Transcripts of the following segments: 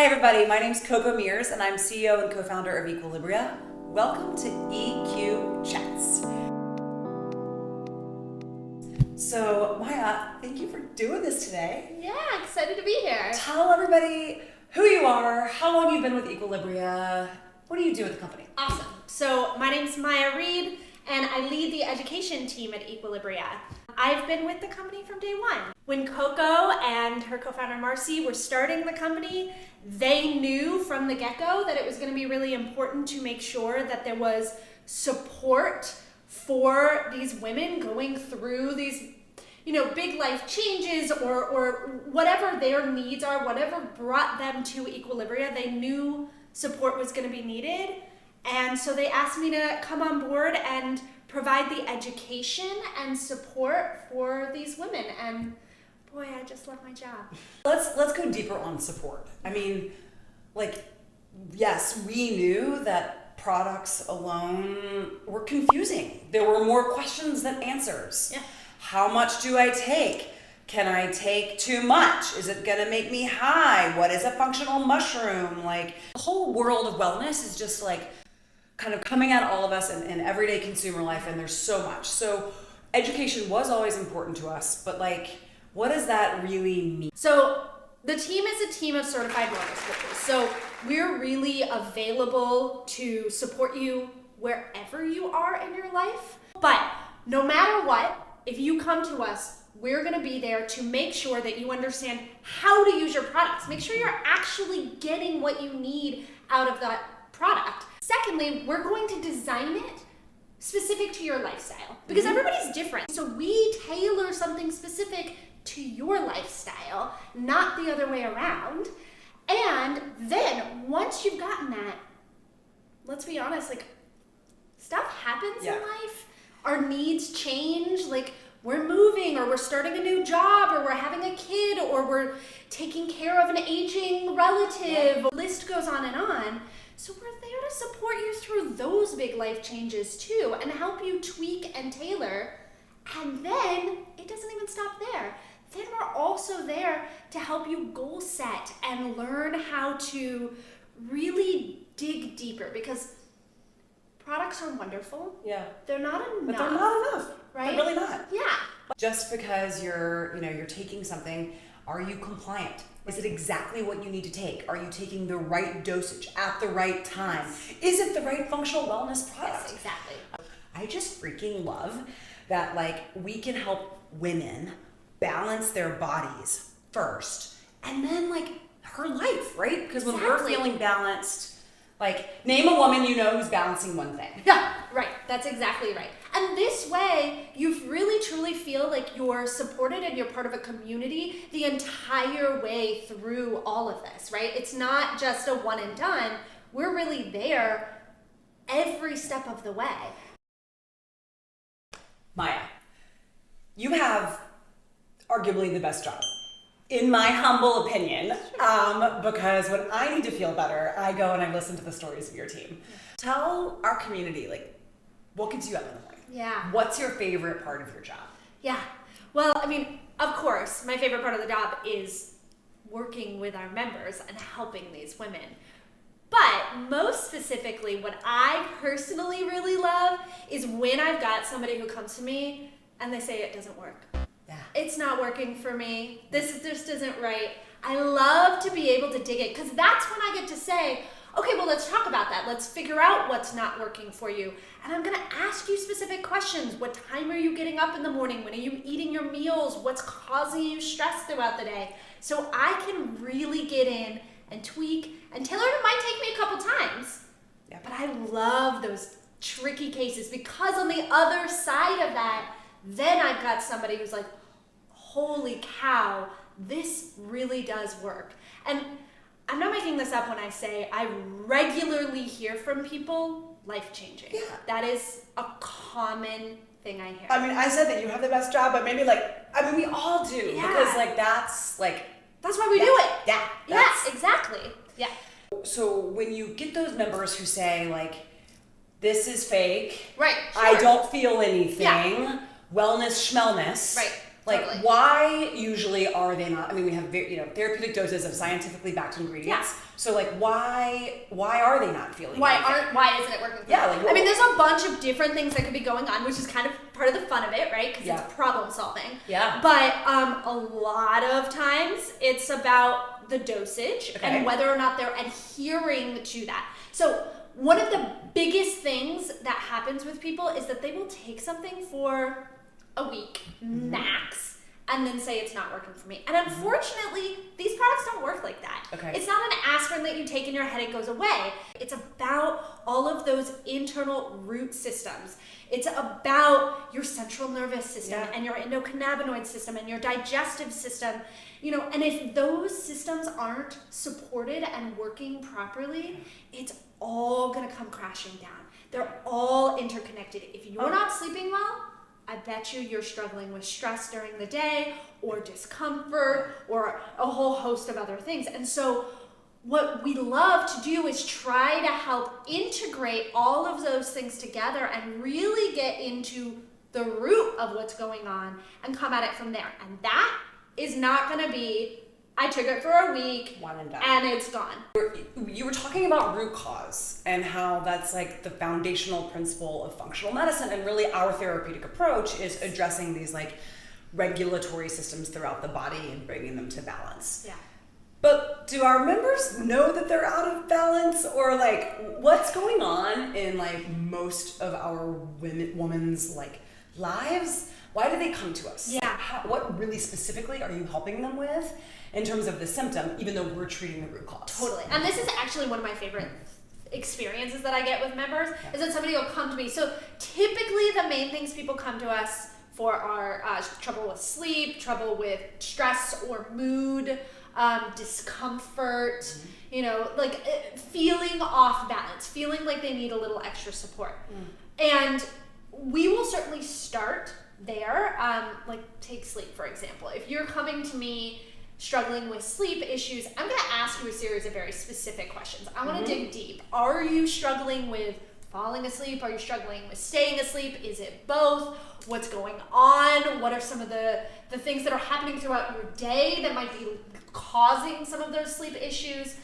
Hi everybody, my name's Coco Meers and I'm CEO and co-founder of Equilibria. Welcome to EQ Chats. So Maya, thank you for doing this today. Yeah, excited to be here. Tell everybody who you are, how long you've been with Equilibria, what do you do with the company? Awesome. So my name's Maia Reed and I lead the education team at Equilibria. I've been with the company from day one. When Coco and her co-founder Marcy were starting the company, they knew from the get-go that it was going to be really important to make sure that there was support for these women going through these, big life changes or whatever their needs are, whatever brought them to Equilibria. They knew support was going to be needed. And so they asked me to come on board and provide the education and support for these women. And boy, I just love my job. Let's go deeper on support. I mean, yes, we knew that products alone were confusing. There were more questions than answers. Yeah. How much do I take? Can I take too much? Is it gonna make me high? What is a functional mushroom? The whole world of wellness is just kind of coming at all of us in everyday consumer life, and there's so much. So education was always important to us, but what does that really mean? So the team is a team of certified wellness coaches. So we're really available to support you wherever you are in your life. But no matter what, if you come to us, we're going to be there to make sure that you understand how to use your products. Make sure you're actually getting what you need out of that product. Secondly, we're going to design it specific to your lifestyle because everybody's different. So we tailor something specific to your lifestyle, not the other way around. And then once you've gotten that, let's be honest, stuff happens in life. Our needs change, we're moving or we're starting a new job or we're having a kid or we're taking care of an aging relative. The list goes on and on. So we're there to support you through those big life changes too and help you tweak and tailor. And then it doesn't even stop there. Then we're also there to help you goal set and learn how to really dig deeper because products are wonderful. Yeah. They're not enough. But they're not enough. Right? They're really not. Yeah. Just because you're taking something, are you compliant? Is it exactly what you need to take? Are you taking the right dosage at the right time? Is it the right functional wellness product? Yes, exactly. I just freaking love that we can help women balance their bodies first and then her life, right? Because when we're feeling balanced, name a woman you know who's balancing one thing. Yeah, right. That's exactly right. And this way, you really truly feel like you're supported and you're part of a community the entire way through all of this, right? It's not just a one and done. We're really there every step of the way. Maya, you have arguably the best job, in my humble opinion, because when I need to feel better, I go and I listen to the stories of your team. Tell our community, what gets you up in the morning? Yeah. What's your favorite part of your job? Yeah. Well, of course, my favorite part of the job is working with our members and helping these women. But most specifically, what I personally really love is when I've got somebody who comes to me and they say it doesn't work. Yeah. It's not working for me. This just isn't right. I love to be able to dig it because that's when I get to say, okay, well, let's talk about that. Let's figure out what's not working for you. And I'm going to ask you specific questions. What time are you getting up in the morning? When are you eating your meals? What's causing you stress throughout the day? So I can really get in and tweak and tailor. It might take me a couple times. Yeah. But I love those tricky cases because on the other side of that, then I've got somebody who's like, holy cow, this really does work. And I'm not making this up when I say I regularly hear from people life-changing. Yeah. That is a common thing I hear. I said that you have the best job, but maybe we all do. Yeah. Because that's why we do it. Yeah. Yes, exactly. Yeah. So when you get those members who say this is fake. Right. Sure. I don't feel anything. Yeah. Wellness schmelness. Right. Like, Totally. why usually are they not? I mean, we have therapeutic doses of scientifically backed ingredients. Yeah. So like, why are they not feeling? Why anything? isn't it working? For Yeah, them? like, I mean, there's a bunch of different things that could be going on, which is kind of part of the fun of it, right? Because Yeah. it's problem solving. Yeah. But a lot of times it's about the dosage and whether or not they're adhering to that. So one of the biggest things that happens with people is that they will take something for a week max and then say it's not working for me. And unfortunately, these products don't work like that. Okay. It's not an aspirin that you take and your headache goes away. It's about all of those internal root systems. It's about your central nervous system and your endocannabinoid system and your digestive system. And if those systems aren't supported and working properly, it's all gonna come crashing down. They're all interconnected. If you're not sleeping well, I bet you're struggling with stress during the day or discomfort or a whole host of other things. And so what we love to do is try to help integrate all of those things together and really get into the root of what's going on and come at it from there. And that is not going to be, I took it for a week one and done, and it's gone. You were talking about root cause and how that's like the foundational principle of functional medicine, and really our therapeutic approach is addressing these like regulatory systems throughout the body and bringing them to balance. Yeah. But do our members know that they're out of balance, or like what's going on in like most of our women's like lives? Why do they come to us? Yeah. What really specifically are you helping them with in terms of the symptom, even though we're treating the root cause? Totally. And this is actually one of my favorite experiences that I get with members is that somebody will come to me. So typically the main things people come to us for are trouble with sleep, trouble with stress or mood, discomfort, feeling off balance, feeling like they need a little extra support. And we will certainly start there. Like take sleep, for example. If you're coming to me struggling with sleep issues, I'm going to ask you a series of very specific questions. I want to dig deep. Are you struggling with falling asleep? Are you struggling with staying asleep? Is it both? What's going on? What are some of the things that are happening throughout your day that might be causing some of those sleep issues?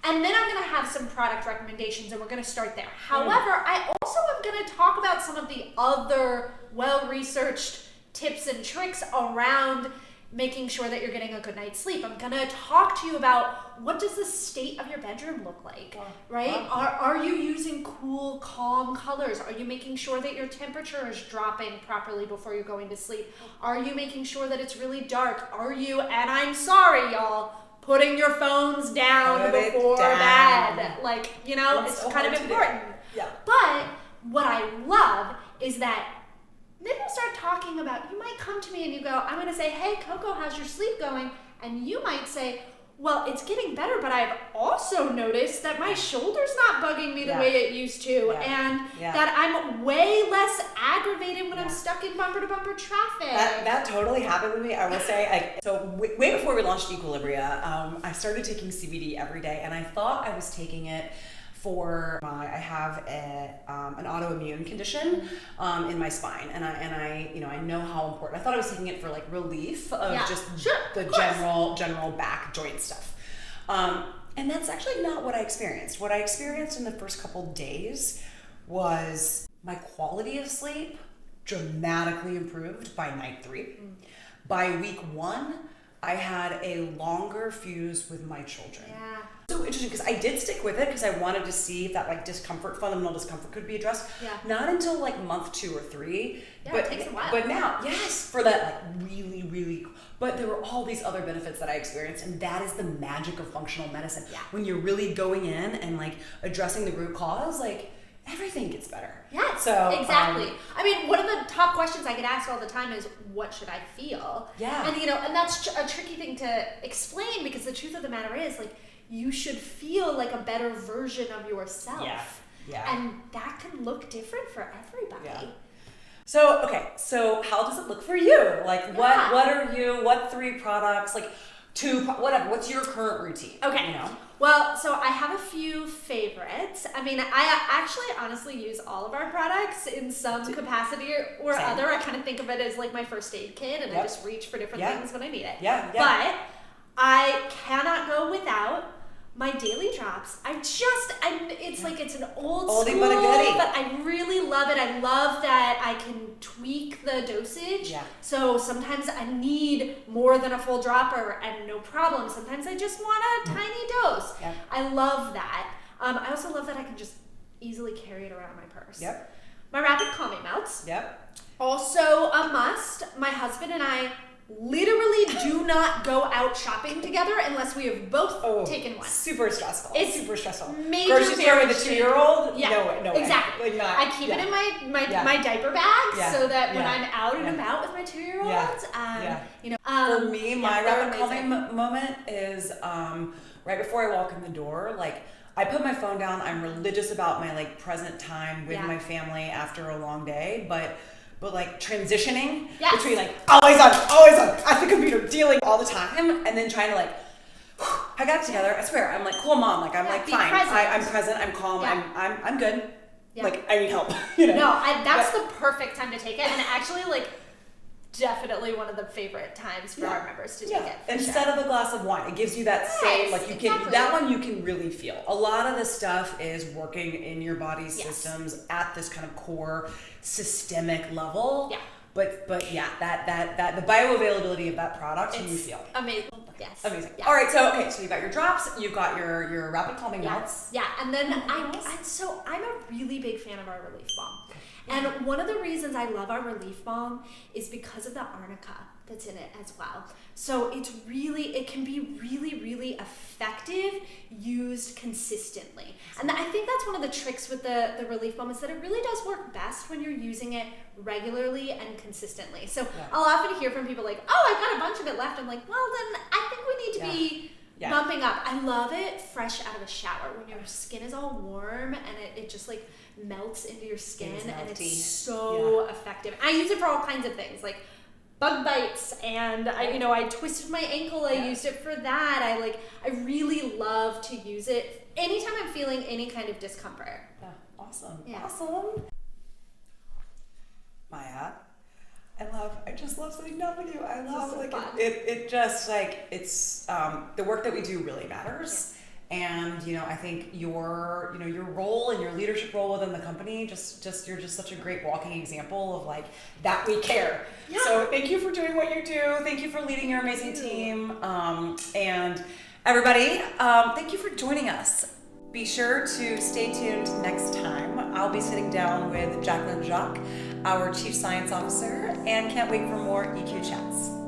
And then I'm going to have some product recommendations, and we're going to start there. However, I also am going to talk about some of the other well-researched tips and tricks around making sure that you're getting a good night's sleep. I'm going to talk to you about what does the state of your bedroom look like, right? Are you using cool, calm colors? Are you making sure that your temperature is dropping properly before you're going to sleep? Are you making sure that it's really dark? Are you, and I'm sorry, y'all, putting your phones down before bed? Like, it's so kind of hard to do. important. Yeah. But what I love is that then we'll start talking about, you might come to me and you go, I'm going to say, hey, Coco, how's your sleep going? And you might say, well, it's getting better, but I've also noticed that my shoulder's not bugging me the way it used to, and that I'm way less aggravated when I'm stuck in bumper-to-bumper traffic. That totally happened with me. I will say, way before we launched Equilibria, I started taking CBD every day, and I thought I was taking it for I have an autoimmune condition in my spine, and I know how important. I thought I was taking it for like relief of the general back joint stuff, and that's actually not what I experienced. What I experienced in the first couple days was my quality of sleep dramatically improved by night 3. By week 1, I had a longer fuse with my children. Yeah. So interesting, because I did stick with it because I wanted to see if that like fundamental discomfort could be addressed. Yeah. Not until like month 2 or 3. Yeah, but it takes a while. But now, yes, for that like really, really. But there were all these other benefits that I experienced, and that is the magic of functional medicine. Yeah. When you're really going in and like addressing the root cause, like everything gets better. Yes, So exactly. I mean, one of the top questions I get asked all the time is, what should I feel? Yeah. And and that's a tricky thing to explain, because the truth of the matter is, like, you should feel like a better version of yourself. Yeah. And that can look different for everybody. Yeah. So how does it look for you? Like what are what 3 products? Like whatever. What's your current routine? Okay. You know? Well, so I have a few favorites. I mean, I actually honestly use all of our products in some capacity or Same. other. I kind of think of it as like my first aid kit, and I just reach for different things when I need it. Yeah. But I cannot go without my daily drops. It's like it's an old Oldie school, but a goodie. but I really love it. I love that I can tweak the dosage. Yeah. So sometimes I need more than a full dropper and no problem. Sometimes I just want a tiny dose. Yeah. I love that. I also love that I can just easily carry it around my purse. Yep. My rapid calming melts. Yep. Also a must. My husband and I literally do not go out shopping together unless we have both taken one. Super stressful. It's super stressful. Major Grocery store with a 2-year-old? Yeah, No way. exactly. Like not, I keep it in my diaper bag so that when I'm out and about with my 2-year-olds, For me, my rapid amazing. calming moment is right before I walk in the door. Like, I put my phone down. I'm religious about my like present time with my family after a long day, but like transitioning between like always on at the computer, dealing all the time, and then trying to like, I got it together. I swear, I'm like cool mom. Like I'm like be fine. present. I'm present. I'm calm. Yeah. I'm good. Yeah. Like I need help. You know. No, that's the perfect time to take it, and actually like definitely one of the favorite times for our members to take it. Instead of a glass of wine, it gives you that same like you can that one you can really feel. A lot of this stuff is working in your body's systems at this kind of core systemic level. Yeah. But yeah, that the bioavailability of that product you feel. Amazing. Yes. Amazing. Yeah. All right, so you've got your drops, you've got your rapid calming melts. Yeah, and then I'm a really big fan of our relief balm. And one of the reasons I love our relief balm is because of the arnica that's in it as well. So it can be really, really effective used consistently. And I think that's one of the tricks with the relief balm is that it really does work best when you're using it regularly and consistently. So I'll often hear from people like, oh, I've got a bunch of it left. I'm like, well, then I think we need to be bumping up. I love it fresh out of a shower when your skin is all warm and it just like melts into your skin and it's so effective. I use it for all kinds of things like bug bites and I twisted my ankle. I used it for that. I really love to use it anytime I'm feeling any kind of discomfort. Yeah, awesome. Yeah. Awesome. Maya, I just love sitting down with you. I love like it just like it's the work that we do really matters. And I think your role and your leadership role within the company you're just such a great walking example of like that we care. Yeah. So thank you for doing what you do. Thank you for leading your amazing team. And everybody, thank you for joining us. Be sure to stay tuned next time. I'll be sitting down with Jacqueline Jacques, our Chief Science Officer, and can't wait for more EQ chats.